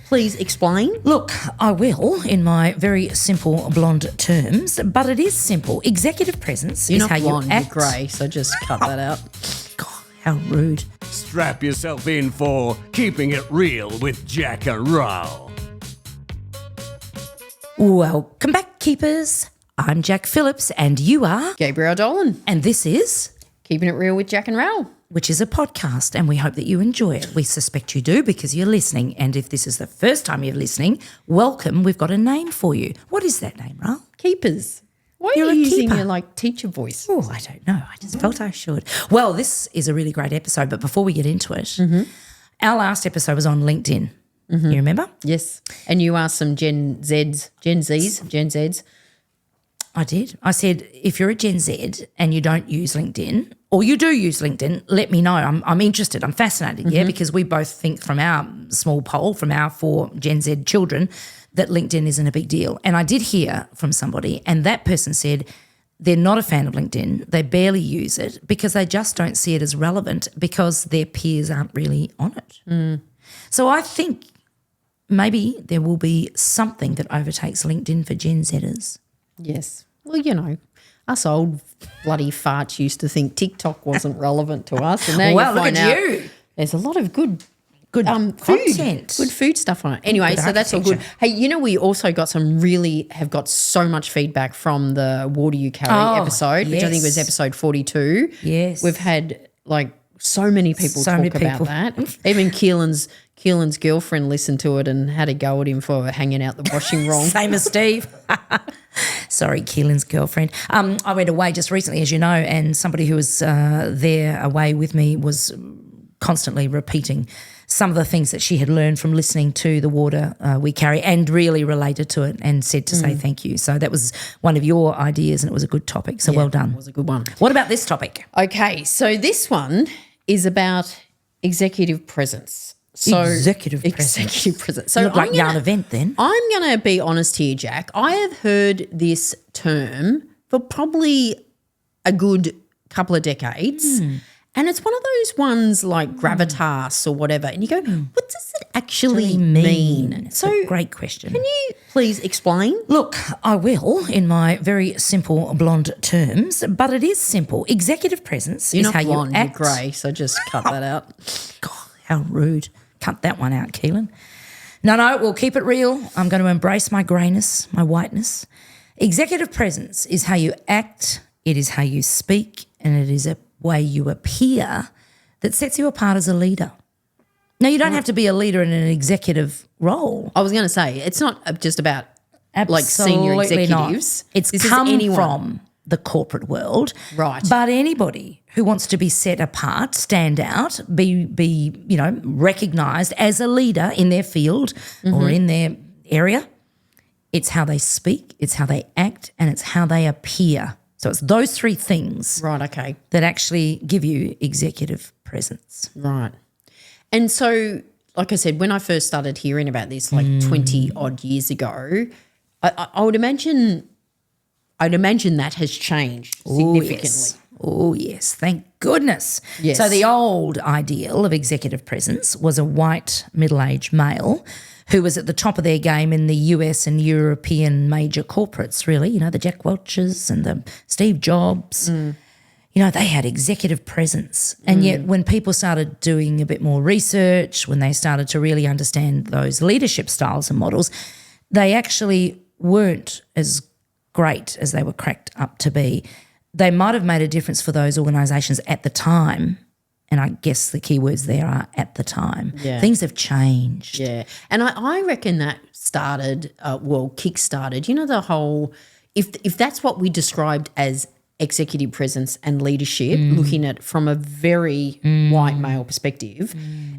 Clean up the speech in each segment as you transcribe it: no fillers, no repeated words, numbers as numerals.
please explain? Look, I will in my very simple blonde terms, but it is simple. Executive presence You're is not how blonde, you act. you're grey, so just cut that out. God, how rude. Strap yourself in for Keeping It Real with Jac Ral. Welcome back, keepers. I'm Jack Phillips and you are, Gabriel Dolan, and this is, Keeping It Real with Jac and Ral. which is a podcast, and we hope that you enjoy it. We suspect you do because you're listening, and if this is the first time you're listening, welcome. We've got a name for you. What is that name, Ral? Keepers. Why You're are a you using keeper. your teacher voice? Oh, I don't know. I just felt I should. Well, this is a really great episode, but before we get into it, our last episode was on LinkedIn. You remember? Yes. And you asked some Gen Zs. I did. I said, if you're a Gen Z and you don't use LinkedIn, or you do use LinkedIn, let me know. I'm interested. I'm fascinated, because we both think from our small poll, from our 4 Gen Z children, that LinkedIn isn't a big deal. And I did hear from somebody, and that person said they're not a fan of LinkedIn. They barely use it because they just don't see it as relevant because their peers aren't really on it. So I think maybe there will be something that overtakes LinkedIn for Gen Zers. Yes. Well, you know, us old bloody farts used to think TikTok wasn't relevant to us. And now Well, you look find at out you. there's a lot of good content. Good food stuff on it. Anyway, Good so that's all good. architecture. Hey, you know, we also got have got so much feedback from the Water You Carry episode, which I think was yes. episode 42. Yes. We've had like so many people So talk many about people. that. Even Keelan's girlfriend listened to it and had a go at him for hanging out the washing wrong. Same as Steve. Sorry, Keelan's girlfriend. I went away just recently, as you know, and somebody who was there away with me was constantly repeating some of the things that she had learned from listening to the Water We Carry and really related to it and said to say thank you. So that was one of your ideas and it was a good topic. So well done. It was a good one. What about this topic? Okay, so this one is about executive presence. So Executive presence. Executive presence. So Look like yarn event then. I'm going to be honest here, Jack. I have heard this term for probably a good couple of decades. And it's one of those ones like gravitas or whatever. And you go, what does it actually mean? It's a great question. Can you please explain? Look, I will in my very simple blonde terms, but it is simple. Executive presence You're is not how blonde, you you're act. grey, so just cut that out. God, how rude. Cut that one out, Keehlan. No, we'll keep it real. I'm going to embrace my greyness, my whiteness. Executive presence is how you act, it is how you speak, and it is a way you appear that sets you apart as a leader. Now, you don't have to be a leader in an executive role. I was going to say, it's not just about like senior Absolutely not. executives. It's This is come anyone. from the corporate world. Right. But anybody who wants to be set apart, stand out, be recognised as a leader in their field or in their area, it's how they speak, it's how they act, and it's how they appear. So it's those 3 things Right, okay. that actually give you executive presence. Right. And so, like I said, when I first started hearing about this like 20 odd years ago, I would imagine that has changed significantly. Oh, yes. Thank goodness. Yes. So the old ideal of executive presence was a white middle-aged male who was at the top of their game in the US and European major corporates, really, the Jack Welch's and the Steve Jobs. They had executive presence. And yet when people started doing a bit more research, when they started to really understand those leadership styles and models, they actually weren't as great as they were cracked up to be. They might have made a difference for those organisations at the time, and I guess the key words there are at the time. Yeah. Things have changed. Yeah. And I reckon that kick-started, the whole, if that's what we described as executive presence and leadership, looking at from a very white male perspective,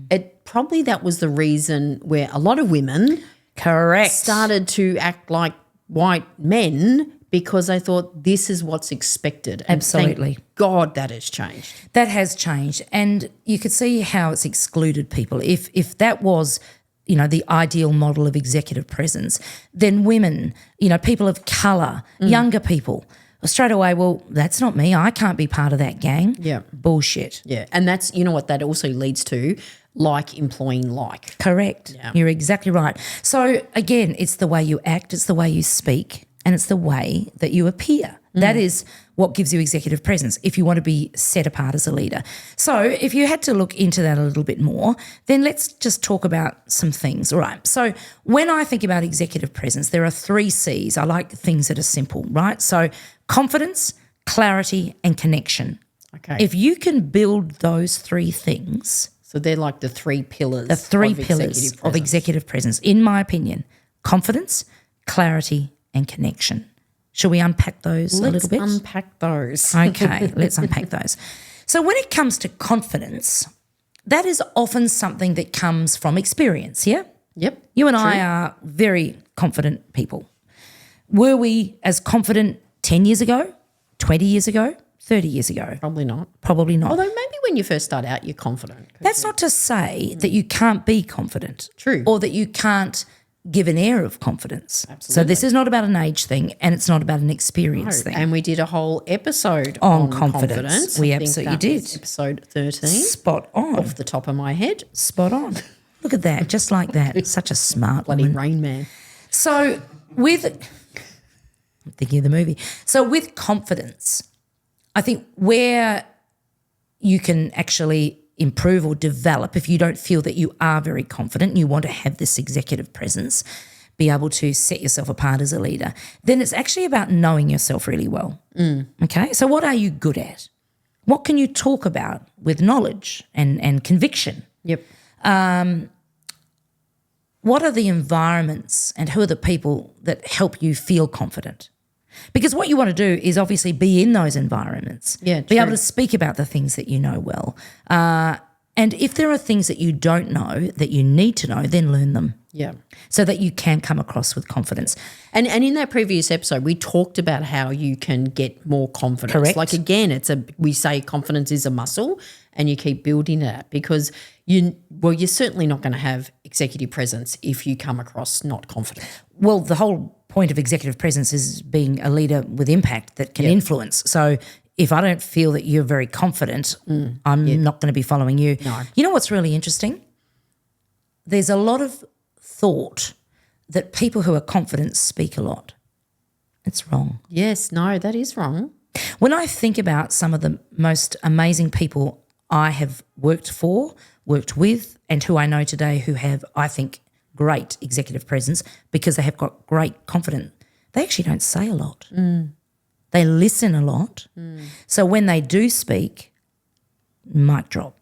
that was the reason where a lot of women Correct. started to act like white men because they thought this is what's expected. And Absolutely. thank God that has changed. That has changed, and you could see how it's excluded people. If that was, the ideal model of executive presence, then women, people of colour, younger people, straight away, well, that's not me. I can't be part of that gang. Yeah. Bullshit. Yeah, and that's, what that also leads to, like employing like. Correct. Yeah. You're exactly right. So again, it's the way you act, it's the way you speak, and it's the way that you appear. That is what gives you executive presence if you want to be set apart as a leader. So if you had to look into that a little bit more, then let's just talk about some things. All right. So when I think about executive presence, there are 3 C's. I like things that are simple, right? So confidence, clarity, and connection. Okay. If you can build those 3 things, So they're like the 3 pillars. the 3 of pillars executive of presence. executive presence, in my opinion: confidence, clarity, and connection. Shall we unpack those a little bit? Let's unpack those. Okay, let's unpack those. So when it comes to confidence, that is often something that comes from experience, yeah? Yep. You and I are very confident people. Were we as confident 10 years ago, 20 years ago, 30 years ago? Probably not. Probably not. Although maybe when you first start out, you're confident. That's not to say that you can't be confident. True. Or that you can't give an air of confidence. Absolutely. So this is not about an age thing, and it's not about an experience thing. And we did a whole episode On confidence. We I think absolutely that was did. episode 13. Spot on. Off the top of my head. Spot on. Look at that, just like that. Such a smart Bloody woman. Rain Man. So I'm thinking of the movie. So with confidence, I think where you can actually improve or develop, if you don't feel that you are very confident and you want to have this executive presence, be able to set yourself apart as a leader, then it's actually about knowing yourself really well. Okay? So what are you good at? What can you talk about with knowledge and conviction? Yep. What are the environments and who are the people that help you feel confident? Because what you want to do is obviously be in those environments, Yeah, be able true. to speak about the things that you know well. And if there are things that you don't know that you need to know, then learn them Yeah. so that you can come across with confidence. And in that previous episode, we talked about how you can get more confidence. Correct. Like again, we say confidence is a muscle, and you keep building it because you're certainly not going to have executive presence if you come across not confident. Well, the whole point of executive presence is being a leader with impact that can influence. So if I don't feel that you're very confident, I'm not going to be following you. No. You know what's really interesting? There's a lot of thought that people who are confident speak a lot. It's wrong. Yes, no, that is wrong. When I think about some of the most amazing people I have worked for, worked with, and who I know today who have, I think, great executive presence because they have got great confidence, they actually don't say a lot. They listen a lot. So when they do speak, mic drop.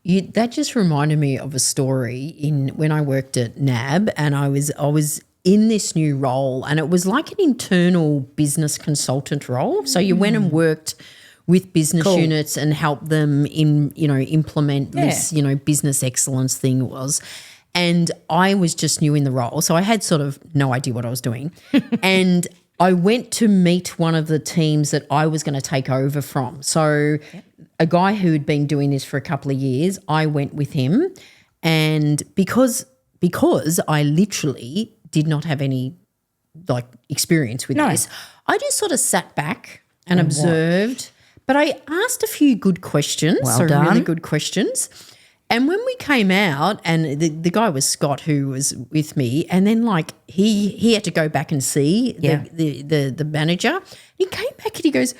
That just reminded me of a story when I worked at NAB, and I was in this new role, and it was like an internal business consultant role. So you went and worked with business units and helped them implement this, business excellence thing was. And I was just new in the role, so I had sort of no idea what I was doing. And I went to meet one of the teams that I was going to take over from. So a guy who had been doing this for a couple of years, I went with him. And because I literally did not have any experience with this, I just sort of sat back and observed. But I asked a few good questions, done. really good questions. And when we came out, and the guy was Scott who was with me, and then he had to go back and see the manager. He came back and he goes,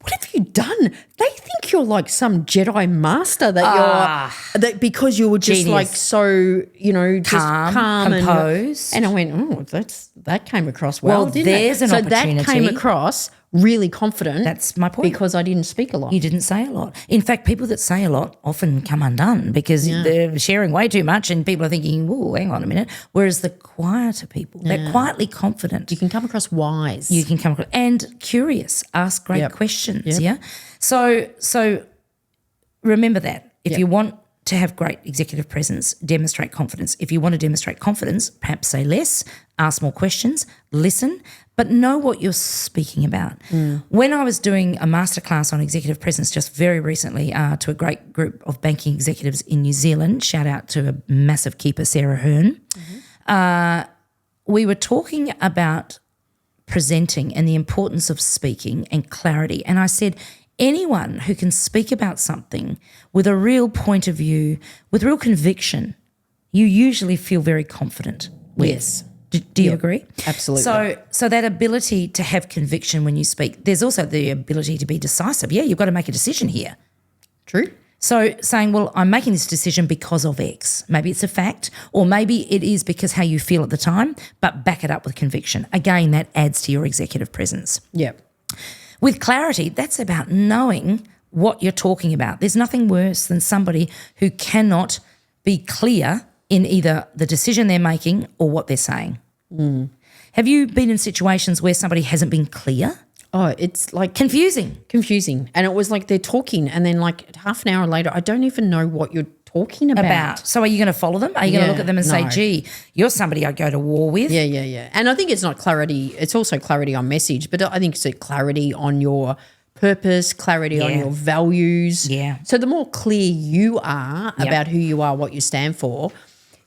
"What have you done? They think you're like some Jedi master that because you were just Genius. so just calm composed. and I went, oh, that came across well, didn't there's it? an so opportunity. that came across really confident. That's my point. Because I didn't speak a lot. You didn't say a lot. In fact, people that say a lot often come undone because they're sharing way too much and people are thinking, whoa, hang on a minute. Whereas the quieter people, they're quietly confident. You can come across wise. You can come across and curious, ask great questions, yeah? So remember that. If you want to have great executive presence, demonstrate confidence. If you want to demonstrate confidence, perhaps say less, ask more questions, listen, but know what you're speaking about. When I was doing a masterclass on executive presence just very recently to a great group of banking executives in New Zealand, shout out to a massive keeper, Sarah Hearn, we were talking about presenting and the importance of speaking and clarity. And I said, anyone who can speak about something with a real point of view, with real conviction, you usually feel very confident with. Yes. Do you agree? Absolutely. So that ability to have conviction when you speak, there's also the ability to be decisive. Yeah, you've got to make a decision here. True. So saying, well, I'm making this decision because of X. Maybe it's a fact, or maybe it is because how you feel at the time, but back it up with conviction. Again, that adds to your executive presence. Yeah. With clarity, that's about knowing what you're talking about. There's nothing worse than somebody who cannot be clear in either the decision they're making or what they're saying. Have you been in situations where somebody hasn't been clear? Oh, it's like Confusing. And it was like they're talking and then like half an hour later, I don't even know what you're talking about. So are you going to follow them? Are you going to look at them and say, no. gee, you're somebody I'd go to war with? Yeah. And I think it's not clarity. It's also clarity on message, but I think it's a clarity on your purpose, clarity on your values. Yeah. So the more clear you are about who you are, what you stand for,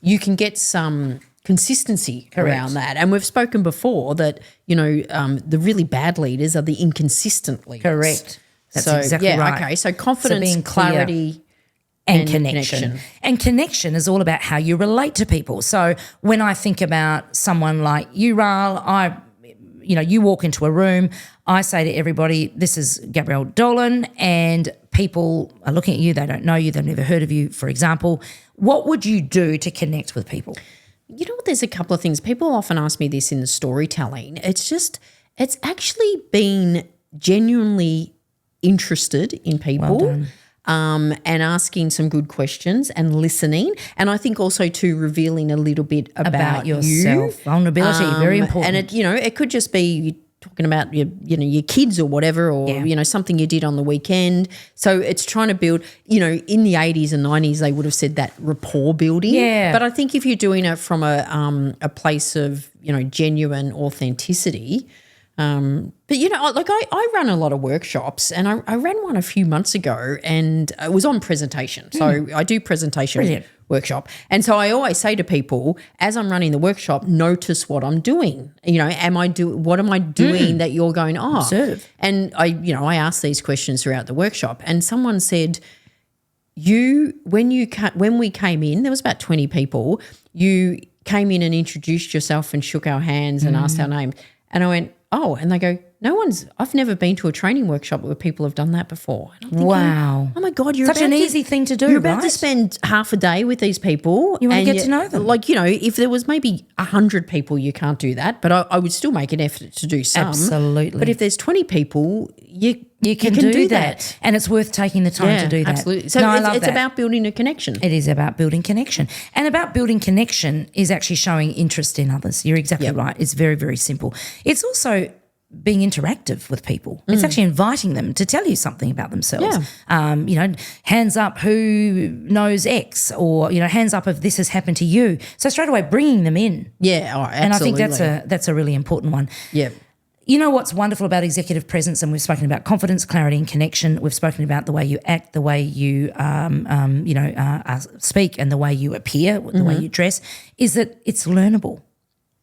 you can get some consistency around that. And we've spoken before that, the really bad leaders are the inconsistent leaders. Correct. That's exactly right. Okay. So confidence, being clear clarity, and connection. And connection is all about how you relate to people. So when I think about someone like you, Ral, you walk into a room, I say to everybody, this is Jac Ral Dolan, and people are looking at you, they don't know you, they've never heard of you, for example. What would you do to connect with people? You know what, there's a couple of things. People often ask me this in the storytelling. It's actually being genuinely interested in people and asking some good questions and listening. And I think also too revealing a little bit about yourself. Vulnerability, very important. And it could just be talking about your kids or whatever, or something you did on the weekend. So it's trying to build, in the 80s and 90s they would have said that rapport building. Yeah. But I think if you're doing it from a place of genuine authenticity. But I run a lot of workshops, and I ran one a few months ago, and it was on presentation. So I do presentation workshop, and so I always say to people as I'm running the workshop, notice what I'm doing. What am I doing that you're going, observe? And I asked these questions throughout the workshop, and someone said, when we came in, there was about 20 people. You came in and introduced yourself and shook our hands and asked our name, and I went, oh, and they go, I've never been to a training workshop where people have done that before. And I'm thinking, wow. Oh my God, such an easy thing to do. You're about to spend half a day with these people. You want to get to know them. If there was maybe 100 people, you can't do that, but I would still make an effort to do some. Absolutely. But if there's 20 people, you can do that. And it's worth taking the time to do that. Absolutely. So it's about building a connection. It is about building connection. And about building connection is actually showing interest in others. You're exactly right. It's very, very simple. It's also being interactive with people. It's actually inviting them to tell you something about themselves. Yeah. Hands up who knows X, or, hands up if this has happened to you. So straight away bringing them in. Yeah, absolutely. And I think that's a really important one. Yeah. You know what's wonderful about executive presence, and we've spoken about confidence, clarity, and connection. We've spoken about the way you act, the way you, speak, and the way you appear, the way you dress, is that it's learnable.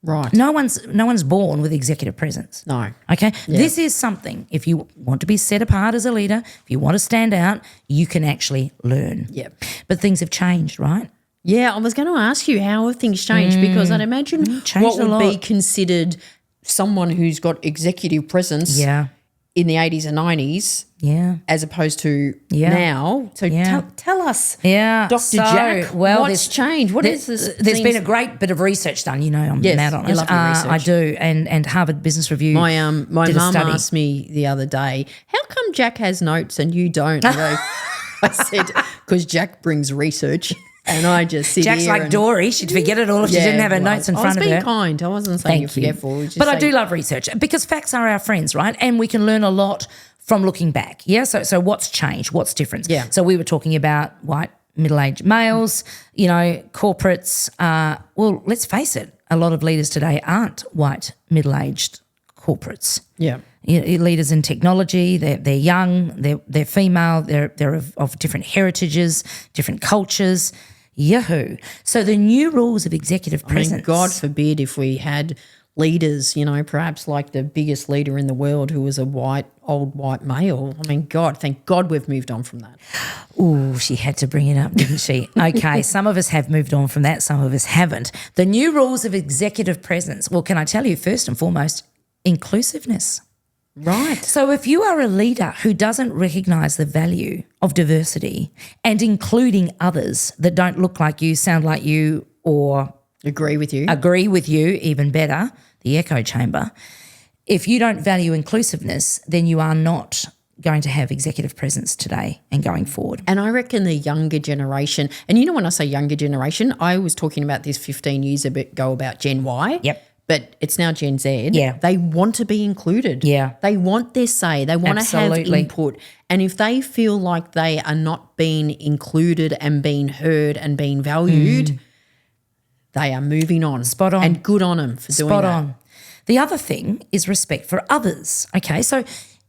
Right. No one's born with executive presence. No. Okay? Yeah. This is something, if you want to be set apart as a leader, if you want to stand out, you can actually learn. Yeah. But things have changed, right? Yeah, I was going to ask you how have things changed, because I'd imagine what would be considered someone who's got executive presence in the 80s and 90s as opposed to now. So tell us, Dr. Jac, what's changed? What is this? There's been a great bit of research done. I'm mad on it. You love your research. I do. And Harvard Business Review My did mum a study. asked me the other day, how come Jac has notes and you don't? I said, because Jac brings research. And I just sit Jac's here like Dory. She'd forget it all if she didn't have her notes in front of her. I was being kind. I wasn't saying you're forgetful. But I do love research, because facts are our friends, right? And we can learn a lot from looking back. Yeah. So what's changed? What's different? Yeah. So we were talking about white middle-aged males, corporates. Well, let's face it, a lot of leaders today aren't white middle-aged corporates. Yeah. Leaders in technology, they're young, they're female, they're of different heritages, different cultures. Yahoo! So the new rules of executive presence. God forbid if we had leaders, perhaps like the biggest leader in the world who was a old white male. I mean, thank God we've moved on from that. Ooh, she had to bring it up, didn't she? Okay, some of us have moved on from that, some of us haven't. The new rules of executive presence. Well, can I tell you, first and foremost, inclusiveness. Right. So if you are a leader who doesn't recognise the value of diversity and including others that don't look like you, sound like you, or agree with you, even better, the echo chamber, if you don't value inclusiveness, then you are not going to have executive presence today and going forward. And I reckon the younger generation, and when I say younger generation, I was talking about this 15 years ago about Gen Y. Yep. But it's now Gen Z. Yeah. They want to be included. Yeah. They want their say. They want to have input. And if they feel like they are not being included and being heard and being valued, they are moving on. Spot on. And good on them for doing that. Spot on. The other thing is respect for others. Okay, so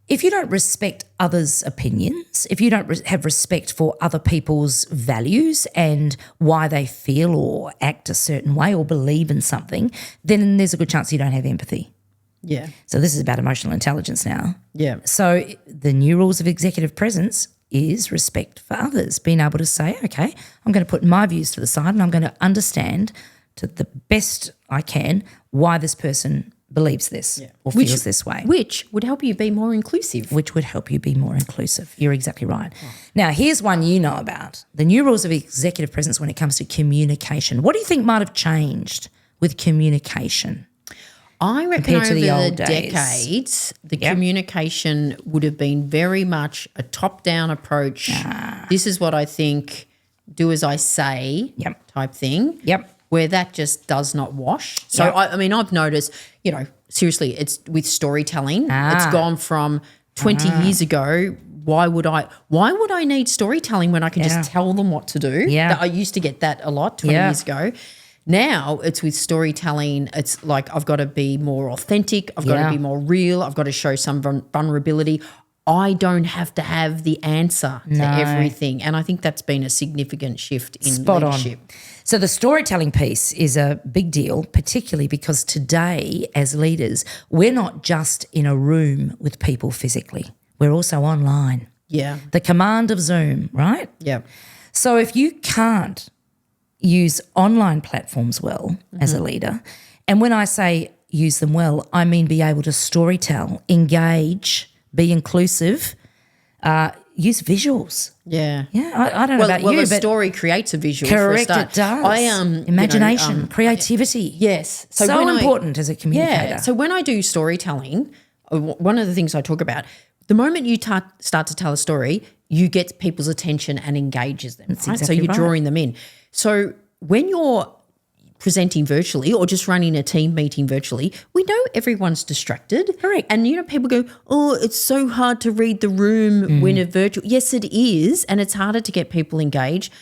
if you don't respect others' opinions, if you don't have respect for other people's values and why they feel or act a certain way or believe in something, then there's a good chance you don't have empathy. Yeah. So this is about emotional intelligence now. Yeah. So the new rules of executive presence is respect for others, being able to say, okay, I'm going to put my views to the side and I'm going to understand to the best I can why this person believes this or feels this way. Which would help you be more inclusive. You're exactly right. Now, here's one you know about, the new rules of executive presence when it comes to communication. What do you think might have changed with communication? I reckon compared over to the the old days? decades, the communication would have been very much a top-down approach. This is what I think, do as I say type thing. Yep. Where that just does not wash. So, I mean, I've noticed, seriously, it's with storytelling. It's gone from 20 years ago, why would I need storytelling when I can just tell them what to do? Yeah. I used to get that a lot 20 years ago. Now it's with storytelling, it's like I've got to be more authentic, I've got to be more real, I've got to show some vulnerability. I don't have to have the answer to everything. And I think that's been a significant shift in leadership. So the storytelling piece is a big deal, particularly because today as leaders, we're not just in a room with people physically. We're also online. Yeah. The command of Zoom, right? Yeah. So if you can't use online platforms well as a leader, and when I say use them well, I mean be able to storytell, engage, be inclusive, use visuals. Yeah. Yeah, I don't know about you, a but story creates a visual. correct, for a start. it does. Imagination, creativity. Yes. So important as a communicator. Yeah. So when I do storytelling, one of the things I talk about, the moment you start to tell a story, you get people's attention and engages them. That's right? exactly So you're right. drawing them in. So when you're presenting virtually or just running a team meeting virtually, we know everyone's distracted. Correct. And, people go, oh, it's so hard to read the room when it's virtual. Yes, it is. And it's harder to get people engaged.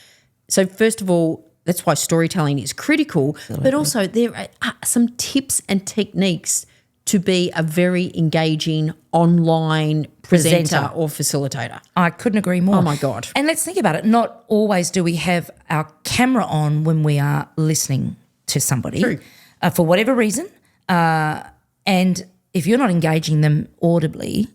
So first of all, that's why storytelling is critical. Absolutely. But also there are some tips and techniques to be a very engaging online presenter or facilitator. I couldn't agree more. Oh, my God. And let's think about it. Not always do we have our camera on when we are listening to somebody. True. For whatever reason. And if you're not engaging them audibly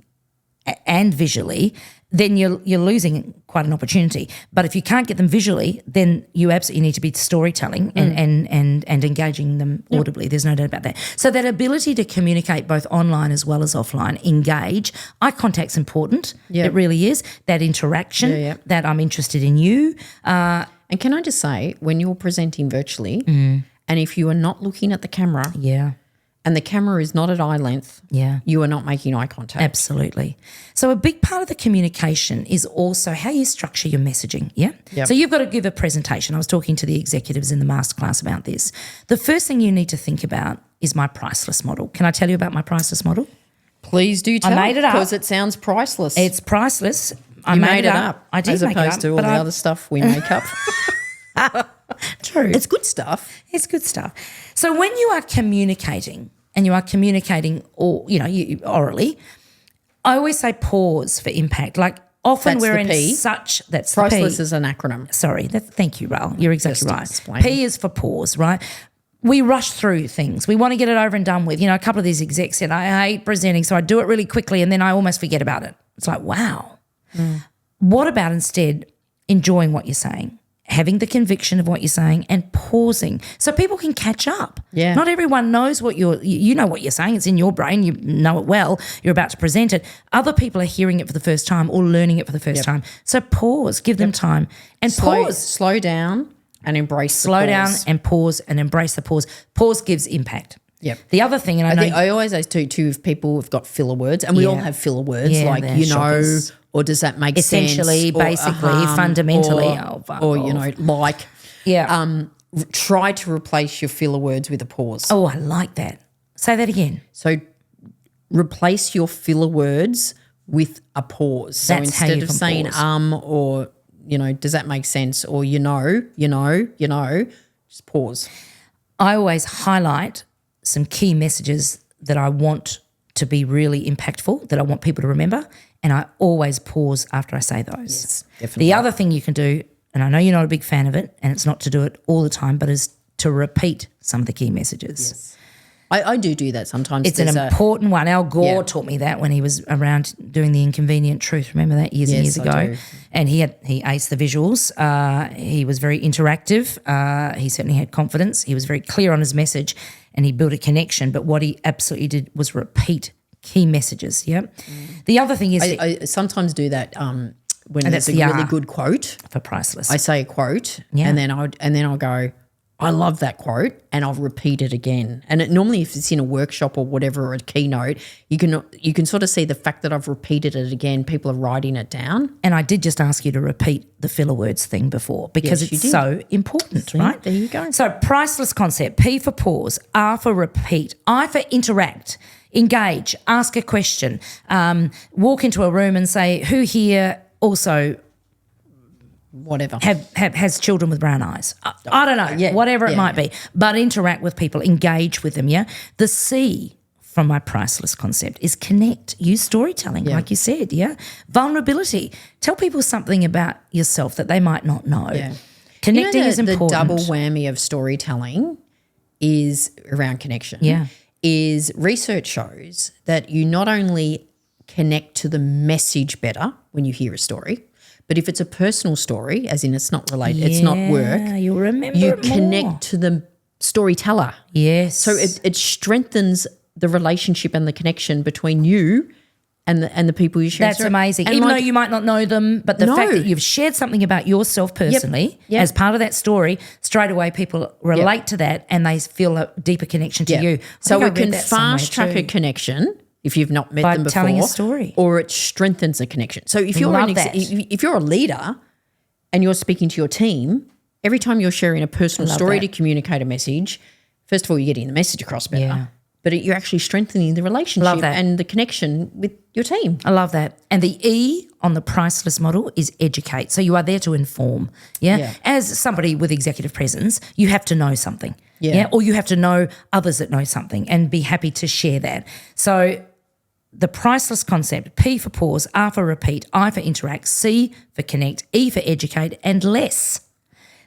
and visually, then you're losing quite an opportunity. But if you can't get them visually, then you absolutely need to be storytelling and engaging them audibly. There's no doubt about that. So that ability to communicate both online as well as offline, engage, eye contact's important. Yeah. It really is. That interaction, that I'm interested in you. And can I just say, when you're presenting virtually and if you are not looking at the camera and the camera is not at eye length, you are not making eye contact. Absolutely. So a big part of the communication is also how you structure your messaging, Yep. So you've got to give a presentation. I was talking to the executives in the masterclass about this. The first thing you need to think about is my priceless model. Can I tell you about my priceless model? Please do tell. made it up. Because it sounds priceless. It's priceless. I You made it up. I did as make it opposed up, to all but the other stuff we make up. True. It's good stuff. It's good stuff. So when you are communicating, and you are communicating orally, I always say pause for impact. Like often That's we're the in P. such – that's Priceless the P. is an acronym. Sorry. Thank you, Ral. You're exactly Just right. explain. P is for pause, right? we rush through things. We want to get it over and done with. You know, a couple of these execs said, I hate presenting, so I do it really quickly and then I almost forget about it. It's like, wow. What about instead enjoying what you're saying, having the conviction of what you're saying and pausing so people can catch up? Yeah. Not everyone knows what you know what you're saying. It's in your brain. You know it well. You're about to present it. Other people are hearing it for the first time or learning it for the first time. So pause, give them time and pause. Slow down and embrace Slow the down pause. and pause and embrace the pause. Pause gives impact. Yep. The other thing, and I know I always say too, if people have got filler words, and we all have filler words, Yeah, like, they're you know, shockers. or does that make Essentially, sense? Or, basically, fundamentally, or you know, like, yeah. try to replace your filler words with a pause. Oh, I like that. Say that again. So replace your filler words with a pause. So That's how instead you of can saying pause. or, you know, does that make sense? Or you know, just pause. I always highlight some key messages that I want to be really impactful, that I want people to remember, and I always pause after I say those. Yes, definitely. The other thing you can do, and I know you're not a big fan of it, and it's not to do it all the time, but is to repeat some of the key messages. Yes. I do that sometimes. It's an important one. Al Gore taught me that when he was around doing The Inconvenient Truth. Remember that years and Yes, years I ago? do. And he aced the visuals. He was very interactive. He certainly had confidence. He was very clear on his message and he built a connection. But what he absolutely did was repeat key messages. Yeah. The other thing is I sometimes do that when that's there's a the really R. good quote. for Priceless. I say a quote Yeah. and then I'll go, I love that quote, and I'll repeat it again. And it, normally if it's in a workshop or whatever, or a keynote, you can sort of see the fact that I've repeated it again, people are writing it down. And I did just ask you to repeat the filler words thing before because Yes, you it's did. so important, right? There you go. So priceless concept, P for pause, R for repeat, I for interact, engage, ask a question, walk into a room and say, who here also Whatever. has children with brown eyes? I don't know, Yeah, whatever it yeah, might yeah. be. But interact with people, engage with them, yeah? The C from my priceless concept is connect. Use storytelling, like you said, yeah? Vulnerability. Tell people something about yourself that they might not know. Yeah. Connecting is important. The double whammy of storytelling is around connection. Yeah. Is research shows that you not only connect to the message better when you hear a story, but if it's a personal story, as in it's not related, it's not work, You'll remember you it more. connect to the storyteller. Yes. So it strengthens the relationship and the connection between you and the people you share. That's amazing. And Even like- though you might not know them, but the fact that you've shared something about yourself personally Yep. as part of that story, straight away people relate to that and they feel a deeper connection to you. I So think I it read can that somewhere fast track a too. connection if you've not met By them before, telling a story. or it strengthens a connection. So if you're Love that. if you're a leader and you're speaking to your team, every time you're sharing a personal story that. to communicate a message, first of all, you're getting the message across better. Yeah. But you're actually strengthening the relationship Love that. and the connection with your team. I love that. And the E on the priceless model is educate. So you are there to inform. Yeah. As somebody with executive presence, you have to know something. Yeah. Or you have to know others that know something and be happy to share that. So the priceless concept, P for pause, R for repeat, I for interact, C for connect, E for educate, and less.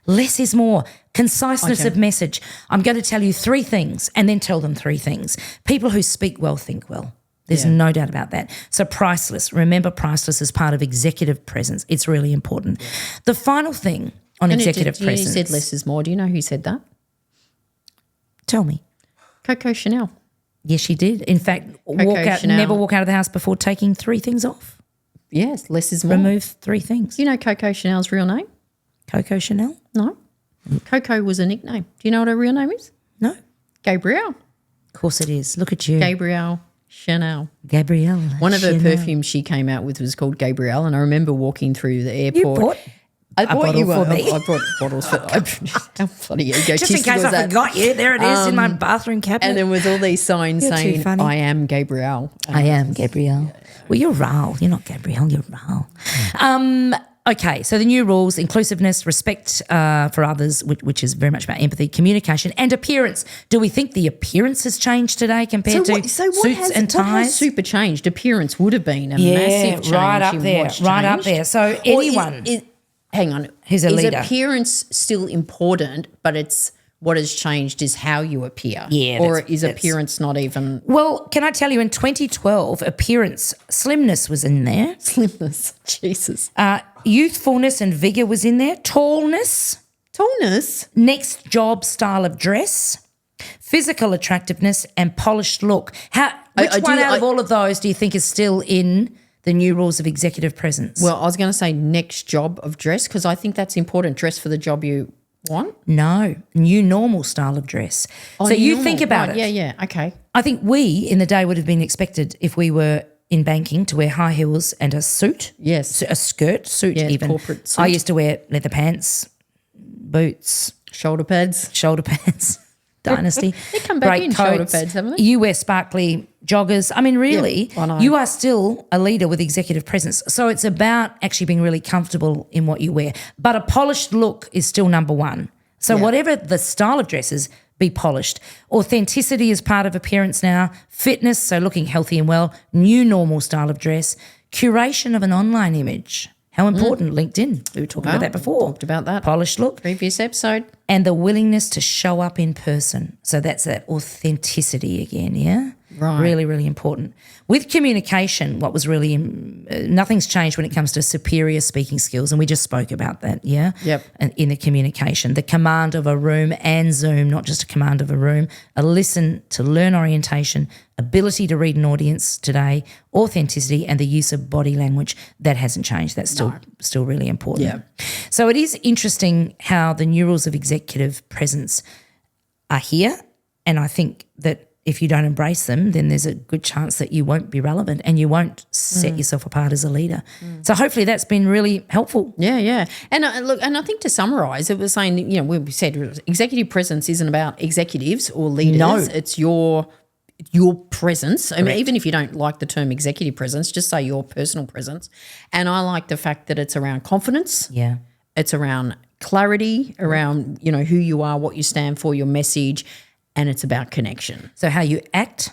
Less is more. Conciseness of message. I'm going to tell you 3 things and then tell them 3 things. People who speak well think well. There's no doubt about that. So priceless. Remember, priceless is part of executive presence. It's really important. The final thing on executive You presence. said less is more. Do you know who said that? Tell me. Coco Chanel. Yes, she did. In fact, Chanel. never walk out of the house before taking 3 things off. Yes, less is more. Remove 3 things. Do you know Coco Chanel's real name? Coco Chanel? No. Coco was a nickname. Do you know what her real name is? No. Gabrielle. Of course it is. Look at you. Gabrielle Chanel. Gabrielle. One of her Chanel. perfumes she came out with was called Gabrielle, and I remember walking through the airport. You bought I a bought bottle you for one. me. I brought bottles for. How funny egotistic just in case was I that? forgot you. There it is in my bathroom cabinet. And there was all these signs You're too saying, funny. "I am Gabrielle." I am Gabrielle. Well, you're Ral. You're not Gabrielle. You're Ral. Okay, so the new rules: inclusiveness, respect for others, which is very much about empathy, communication, and appearance. Do we think the appearance has changed today compared to suits and What ties? has super changed? Appearance would have been a massive change. right up in there, what's right up changed. there. So Or anyone hang on, who's a is leader. appearance still important? But it's what has changed is how you appear. Yeah, or that's- is appearance not even Well, can I tell you, in 2012, appearance, slimness was in there. slimness? Jesus. Youthfulness and vigour was in there. Tallness, Tallness. next job style of dress, physical attractiveness, and polished look. Which one out of all of those do you think is still in the new rules of executive presence? Well, I was going to say next job of dress because I think that's important. Dress for the job you want. No, new normal style of dress. So you normal. think about Right, it. Yeah, okay. I think we in the day would have been expected, if we were in banking, to wear high heels and a suit. Yes. A skirt, suit Yeah, even. corporate suit. I used to wear leather pants, boots, Shoulder pads. shoulder pads. Dynasty. They come back great in, coats. shoulder pads, haven't they? You wear sparkly joggers. I mean, really, I know. you are still a leader with executive presence. So it's about actually being really comfortable in what you wear. But a polished look is still number one. So whatever the style of dress is, be polished. Authenticity is part of appearance now. Fitness, so looking healthy and well. New normal style of dress. Curation of an online image. How important, LinkedIn. We were talking about that before. Talked about that. Polished look. Previous episode. And the willingness to show up in person. So that's that authenticity again, yeah? Right. Really, really important. With communication, what was really, nothing's changed when it comes to superior speaking skills, and we just spoke about that, yeah? Yep. And in the communication, the command of a room and Zoom, not just a command of a room, a listen to learn orientation, ability to read an audience today, authenticity, and the use of body language. That hasn't changed. That's still really important. Yeah. So it is interesting how the new rules of executive presence are here, and I think that if you don't embrace them, then there's a good chance that you won't be relevant and you won't set yourself apart as a leader. So hopefully that's been really helpful. Yeah. And look, and I think to summarise, it was saying, we said executive presence isn't about executives or leaders. No. It's your presence. I mean, even if you don't like the term executive presence, just say your personal presence. And I like the fact that it's around confidence. Yeah. It's around clarity, around, who you are, what you stand for, your message, and it's about connection. So how you act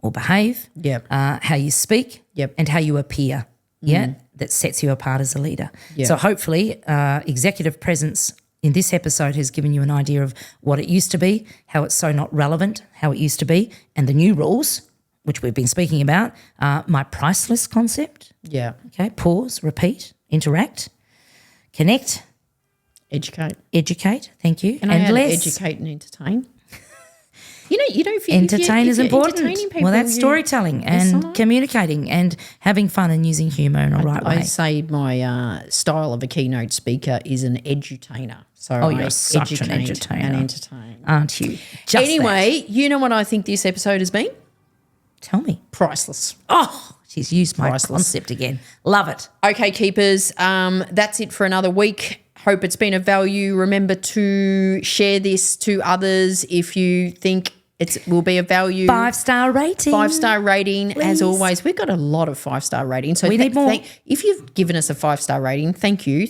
or behave, Yep. how you speak, Yep. and how you appear, that sets you apart as a leader. Yeah. So hopefully executive presence in this episode has given you an idea of what it used to be, how it's so not relevant, how it used to be, and the new rules, which we've been speaking about, my priceless concept. Yeah. Okay, pause, repeat, interact, connect, Educate. thank you, And and less. Educate and entertain. If you entertain is if you're important. entertaining people, Well, that's storytelling and communicating and having fun and using humour in a right I way. say my style of a keynote speaker is an edutainer. So You're such an educate entertainer. and entertain. Aren't you? Just Anyway, you know what I think this episode has been? that. Tell me. Priceless. Oh, she's used my Priceless. concept again. Love it. Okay, keepers, that's it for another week. Hope it's been of value. Remember to share this to others if you think it will be of value. 5-star rating. 5-star rating, as Please. always. We've got a lot of 5-star ratings. So We need more. if you've given us a 5-star rating, thank you.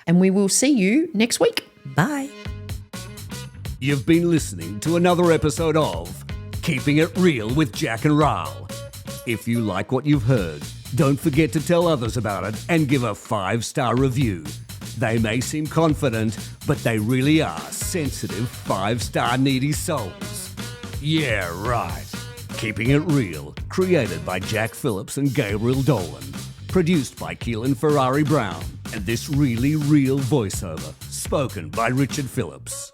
And we will see you next week. Bye. You've been listening to another episode of Keeping It Real with Jac Ral. If you like what you've heard, don't forget to tell others about it and give a 5-star review. They may seem confident, but they really are sensitive 5-star needy souls. Yeah, right. Keeping It Real, created by Jack Phillips and Gabriel Dolan. Produced by Keehlan Ferrari-Brown. And this really real voiceover, spoken by Richard Phillips.